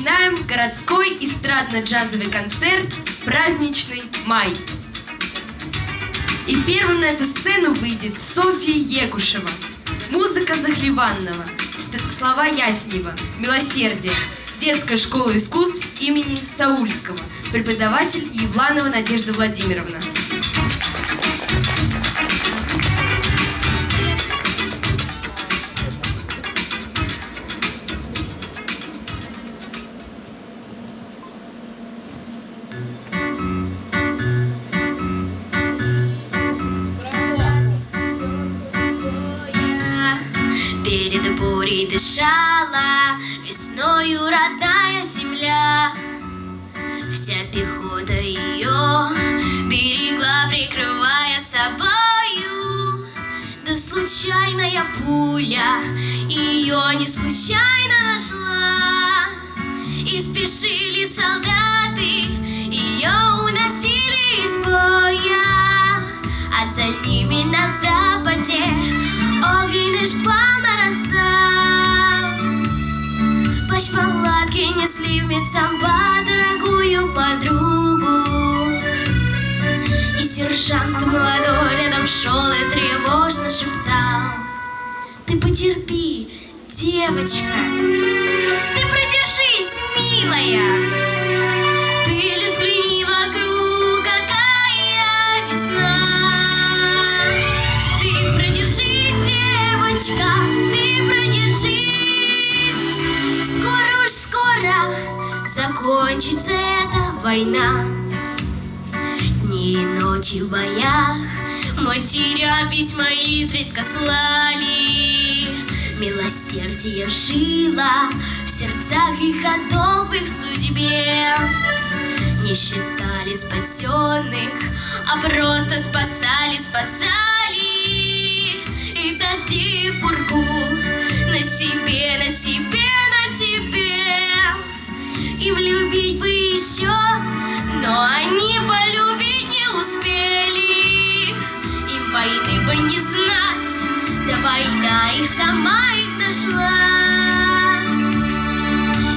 начинаем городской эстрадно-джазовый концерт «Праздничный май». И первым на эту сцену выйдет Софья Якушева. Музыка Захлеванного, слова Яснева, «Милосердие», детская школа искусств имени Саульского, преподаватель Евланова Надежда Владимировна. Перед бурей дышала весною родная земля. Вся пехота ее берегла, прикрывая собою. Да случайная пуля ее не случайно нашла. И спешили солдаты, ее уносили из боя. А за ними на западе огненный шквал нарастал. Плащ палатки несли в медсамбат дорогую подругу. И сержант молодой рядом шел и тревожно шептал: ты потерпи, девочка, ты продержись, милая. Ты лишь взгляни вокруг, какая весна. Ты продержись, девочка, ты продержись. Скоро уж скоро закончится эта война. Дни и ночи в боях матерям письма изредка слали. Милосердие жило в сердцах их, а долг в их судьбе. Не считали спасенных, а просто спасали. И в дожди, в пургу на себе. Им любить бы еще, но они полюбить не успели. Им войны бы не знать, да война их сама их нашла.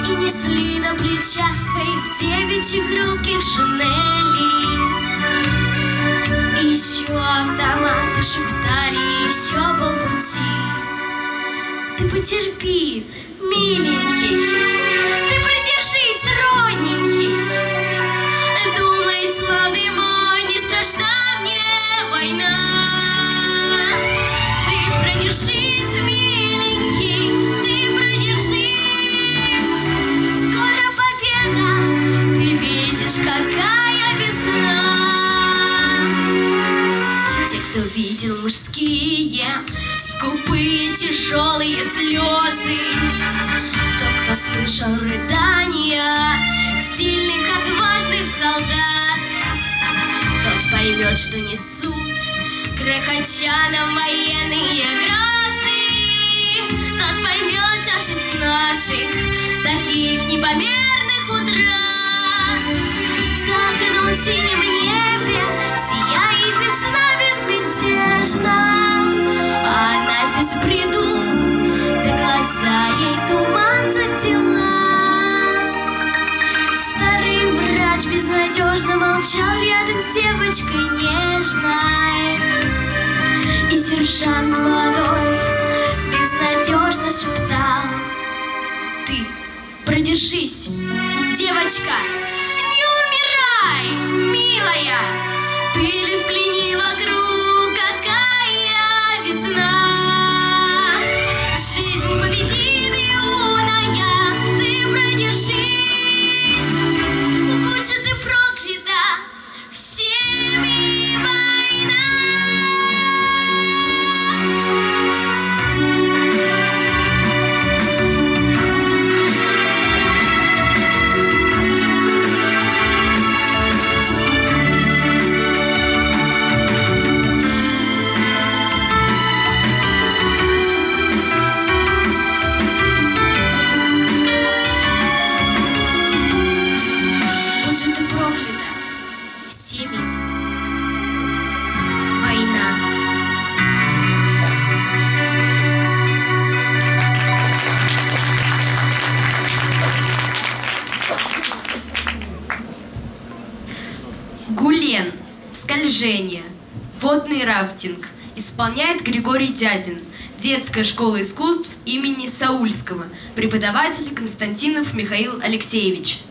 И несли на плечах своих девичьих хрупких шинелей. И еще автоматы шептали, еще полпути. Ты потерпи, миленький, ты продержись, родненький. Думай, славный мой, не страшна мне война. Ты продержись, миленький, ты продержись. Скоро победа, ты видишь, какая весна. Те, кто видел мужские, скупые, тяжелые слезы, тот, кто слышал рыдания сильных, отважных солдат, тот поймет, что несут грохоча нам военные грозы. Тот поймет тяжесть наших таких непомерных утрат. За окном в синем небе сияет весна безмятежно. А она здесь в бреду, да глаза ей туман застила. Старый врач безнадежно молчал рядом с девочкой нежной. И сержант молодой безнадежно шептал: ты продержись, девочка, не умирай, милая. Ты лишь взгляни вокруг, какая весна. Жизнь победит, юная, ты продержись. Будь же ты проклята всеми, война. Гулен, скольжение, водный рафтинг исполняет Григорий Дядин, детская школа искусств имени Саульского, преподаватель Константинов Михаил Алексеевич.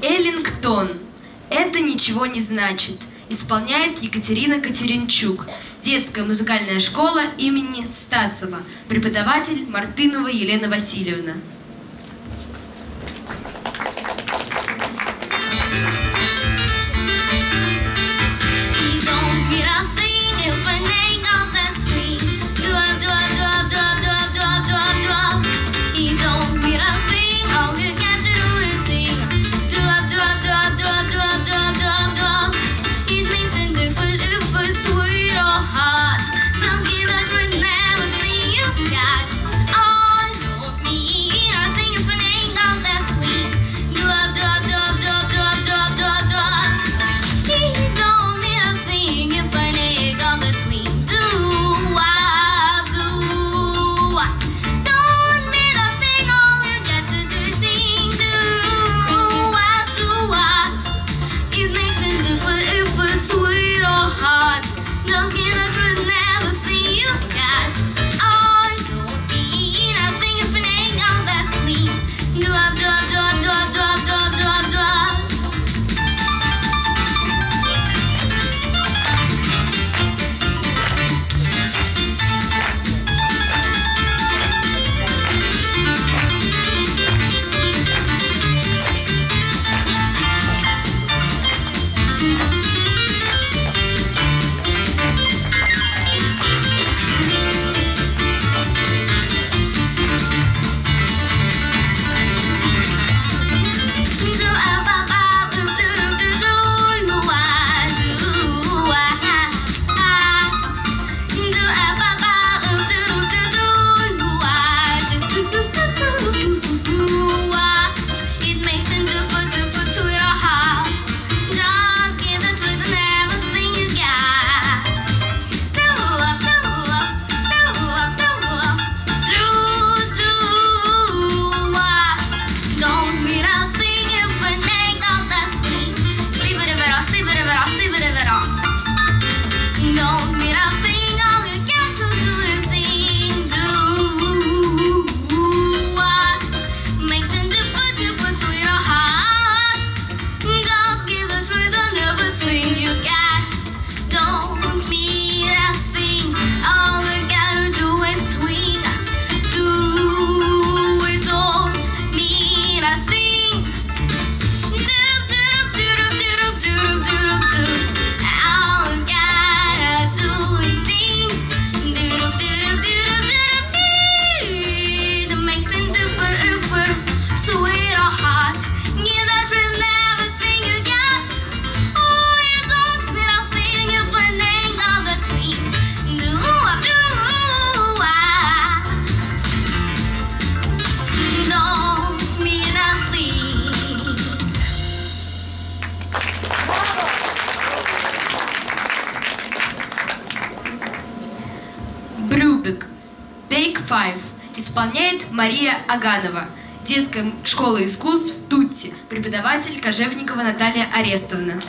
Эллингтон. Это ничего не значит. Исполняет Екатерина Катеринчук. Детская музыкальная школа имени Стасова. Преподаватель Мартынова Елена Васильевна. Five исполняет Мария Аганова, детская школа искусств Тутти, преподаватель Кожевникова Наталья Арестовна.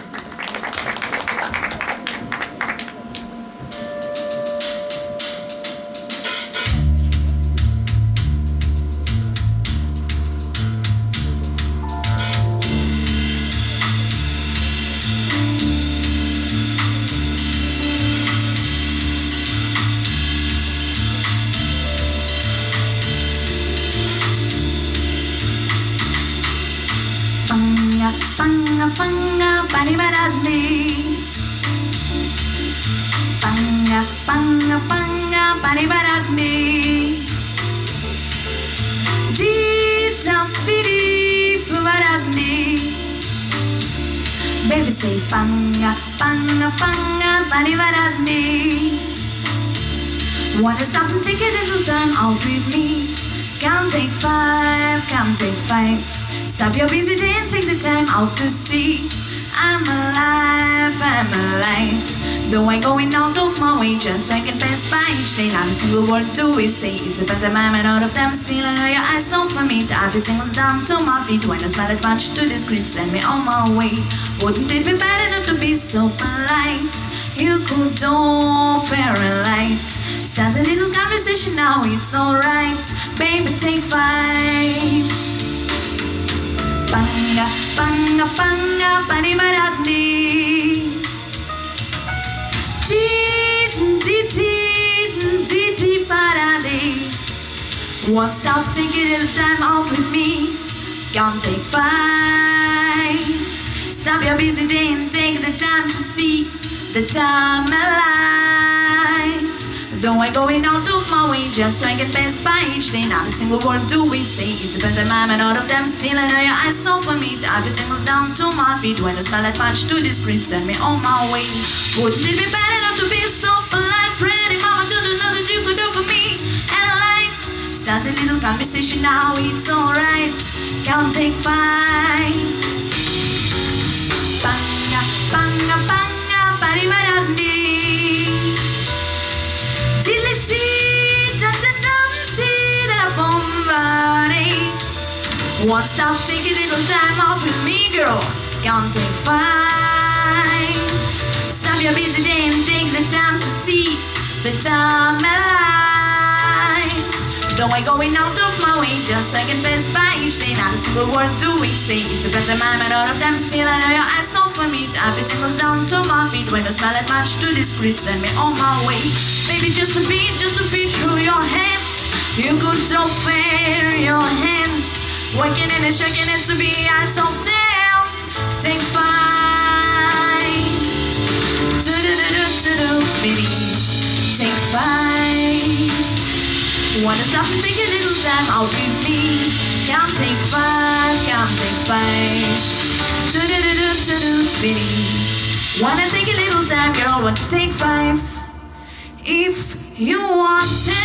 Panga, panga, paribaradni. Panga, panga, panga, paribaradni. Dita firi fuvaradni. Baby say panga, panga, panga, paribaradni. Wanna stop and take a little time out with me? Count, take five, count, take five. Stop your busy day and take the time out to see I'm alive, I'm alive. Though I'm going out of my way just so I can pass by each day. Not a single word do we say. It's a pantomime and all of them still I know your eyes on for me. The outfit tingles down to my feet. When I smell it much too discreet, send me on my way. Wouldn't it be bad enough to be so polite? You could offer a light. Start a little conversation now, it's alright. Baby, take five. Panga, panga, panga, paribaradni. Ti paradi. One stop, take a little time out with me. Come take five. Stop your busy day and take the time to see the time alive. Though I'm going out of my way just so I can pass by each day. Not a single word do we say. It's a pantomime and all of them still I know your eyes so for me. The outfit tingles down to my feet. When I smell that much too discreet, send me on my way. Wouldn't it be bad enough to be so polite? Pretty mama, to do know that you could do for me. And I like start a little conversation now, it's alright. Count, take five. Panga, panga, panga, paribaradni. One stop, take a little time off with me, girl. Can't take five. Stop your busy day and take the time to see the time alive. Though I'm going out of my way just so I can pass by each day. Not a single word do we say. It's a pantomime and all of them still I know your eyes so for me. The outfit tingles down to my feet. When I smell it much too discreet, send me on my way. Baby, just a beat, just a feet through your hand. You could offer your hand. Working and shaking it to be I so damned. Take five. Baby, take five. Wanna stop and take a little time out with me? Count, take five, count, take five. Baby, wanna take a little time, girl, want to take five. If you want it.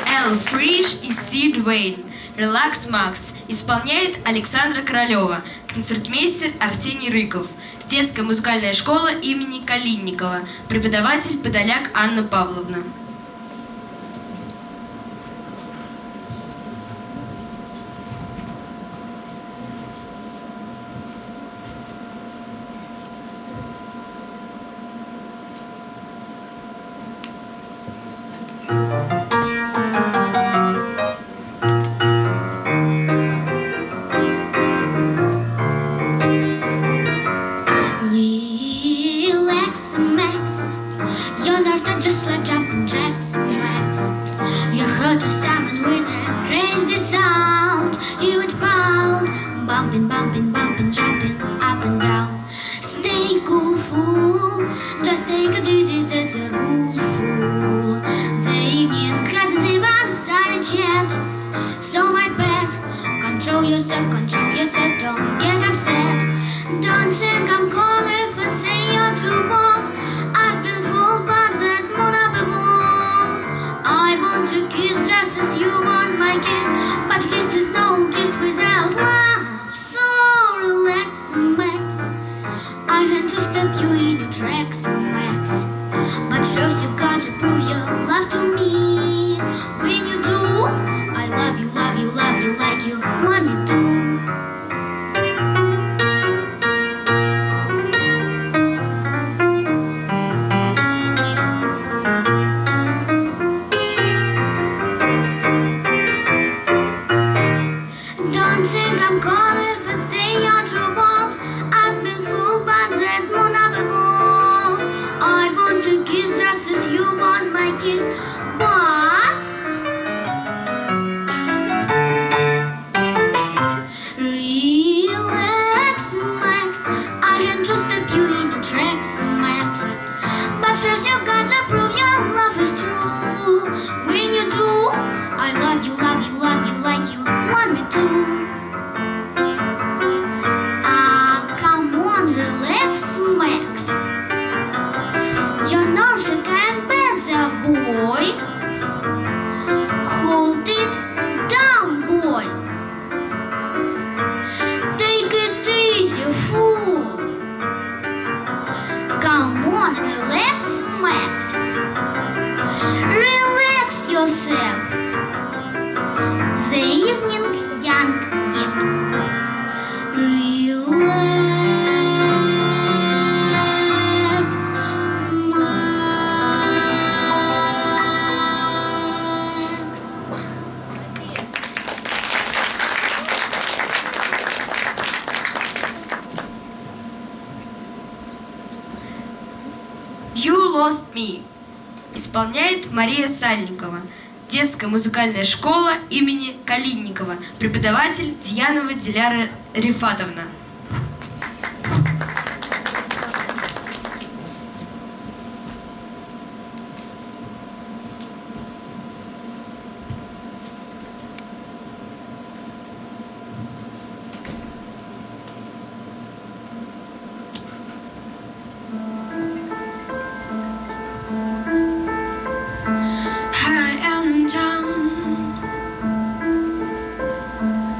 Эл Фриш и Сид Вейн. Релакс Макс. Исполняет Александра Королева. Концертмейстер Арсений Рыков. Детская музыкальная школа имени Калинникова. Преподаватель Подоляк Анна Павловна. Relax, Max. Your nerves are just like jumping jacks, Max. You heard a salmon with a crazy sound. You would pound, bumping, bumping, bumping, jumping up and down. Stay cool, fool. Just take a duty, that's a rule, fool. The evening hasn't even started yet. So my pet, control yourself, don't get upset. Don't think I'm calling for saying you're too bold. I've been fooled by that moon up above. I want to kiss just as you want my kiss, but kiss is no kiss without stop you in your tracks, Max. But first you gotta prove your love to me. When you do, I love you, love you, love you like you want me to. Don't think I'm cold if I say you're too bold. I've been fooled by that moon up bold. I want to kiss just as you want my kiss, but relax, Max. I can just step you in your tracks, Max. But first you gotta prove your love is true. When you do, I love you, love you, love you like you want me to. Come on, relax, Max. You're not so kind better, boy. Hold it down, boy. Take it easy, fool. Come on, relax, Max. Relax yourself. The evening young yet. Relax, Max. You Lost Me исполняет Мария Сальникова, детская музыкальная школа имени Калинникова, преподаватель Дьянова Диляра Рифатовна.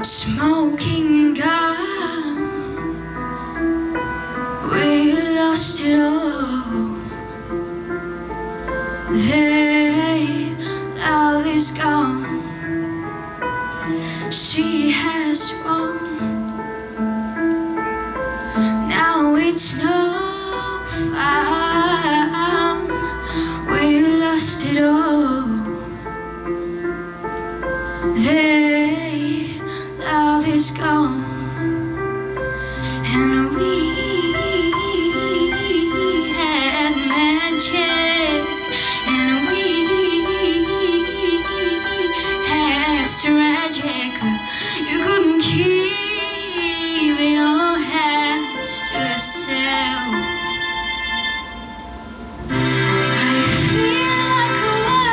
Smoking gun, we lost it all. They, love is gone. She has won. Now it's no fun. We lost it all. They, love is gone, and we had magic, and we had tragic. You couldn't keep your hands to yourself. I feel like a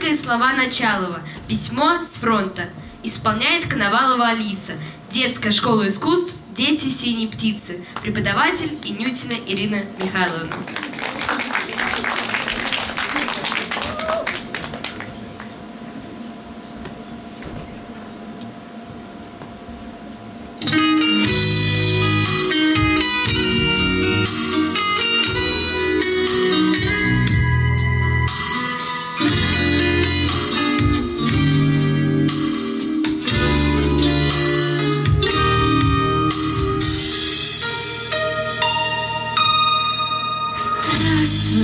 Тихие слова Началова. Письмо с фронта. Исполняет Коновалова Алиса. Детская школа искусств «Дети синей птицы». Преподаватель Инютина Ирина Михайловна.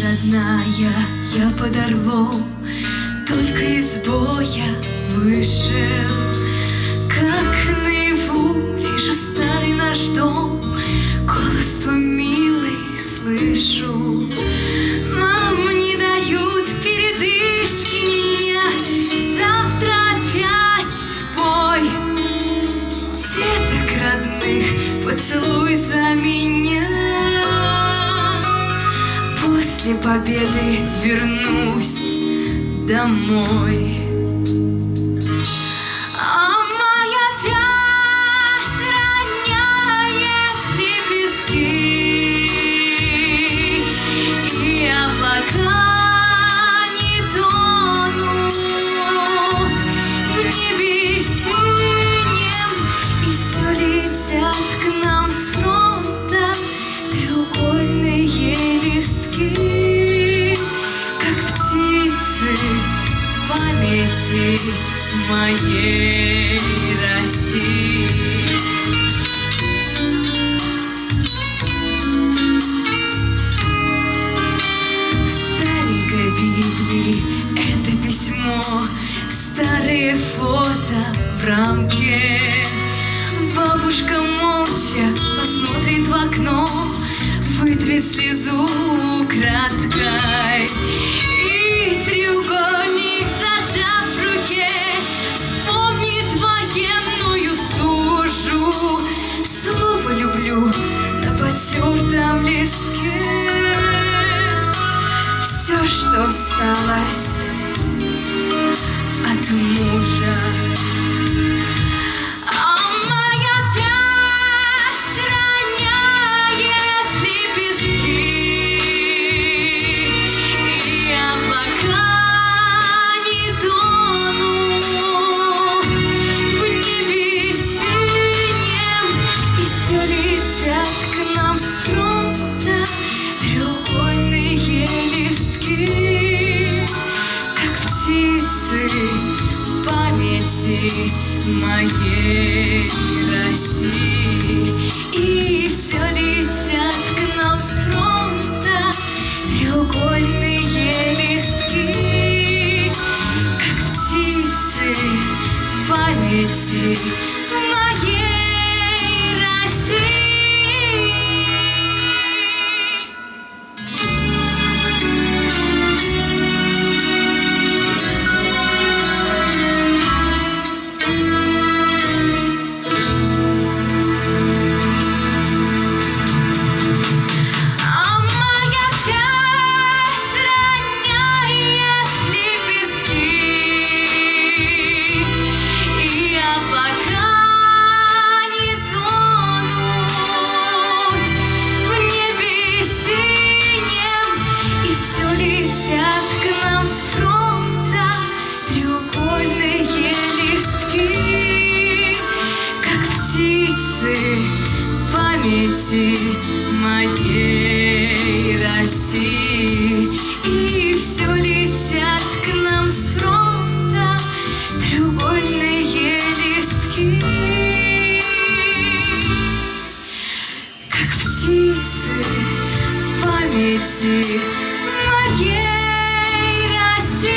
Родная, я под орлом, только из боя вышел. Как наяву вижу старый наш дом, голос твой милый слышу. Нам не дают передышки ни дня, завтра опять в бой. Деток родных, поцелуй за меня. После победы вернусь домой. А май опять роняет лепестки, и облака не тонут в небе синем, и все летят к нам с фронта треугольные листки, как птицы памяти моей России. В старенькой Библии это письмо, старые фото в рамке. Бабушка молча посмотрит в окно, вытрет слезу украдкой, и треугольник, зажав в руке, вспомнит военную стужу. Слово люблю на потертом листке, все, что осталось от мужа. Моей России, и все летят к нам с фронта треугольные листки, как птицы памяти моей России. Памяти моей России, и все летят к нам с фронта треугольные листки, как птицы памяти моей России.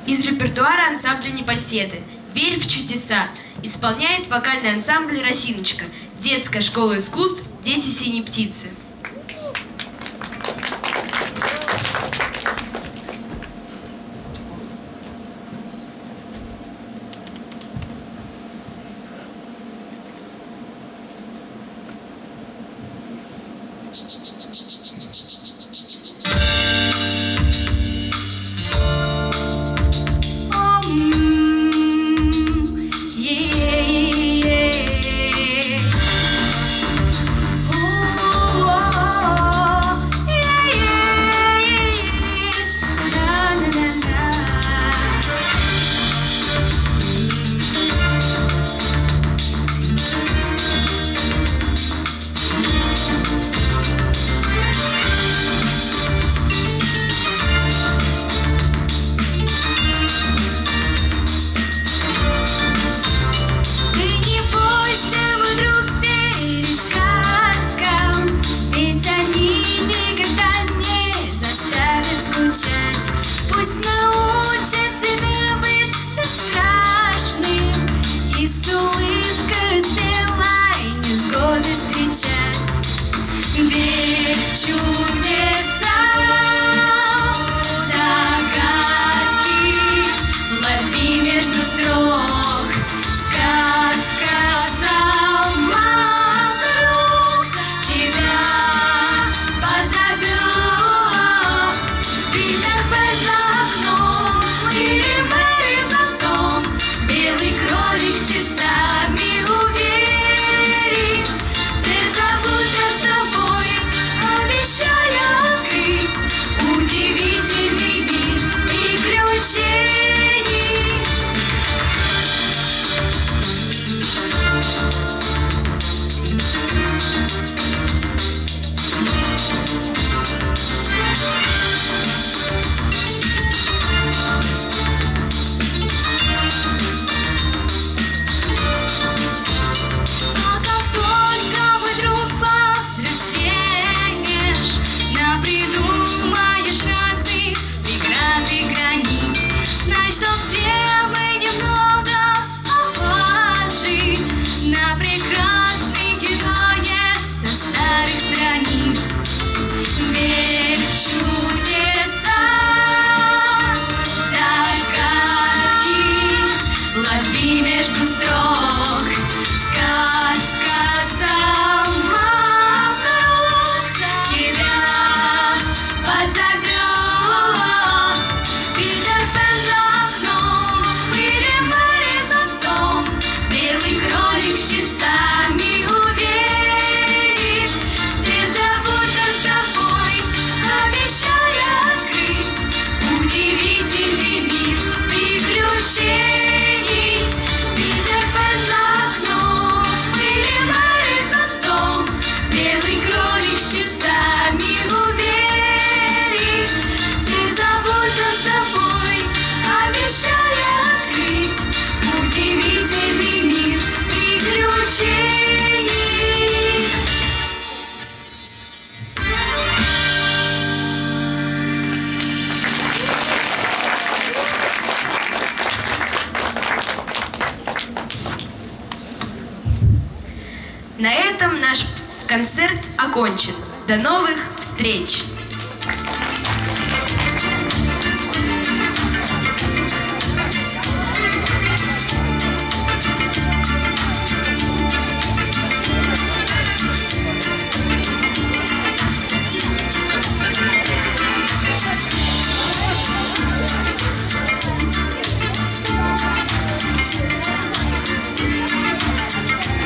Из репертуара ансамбля «Непоседы» «Верь в чудеса» исполняет вокальный ансамбль «Росиночка», детская школа искусств «Дети синей птицы». этом наш концерт окончен. До новых встреч!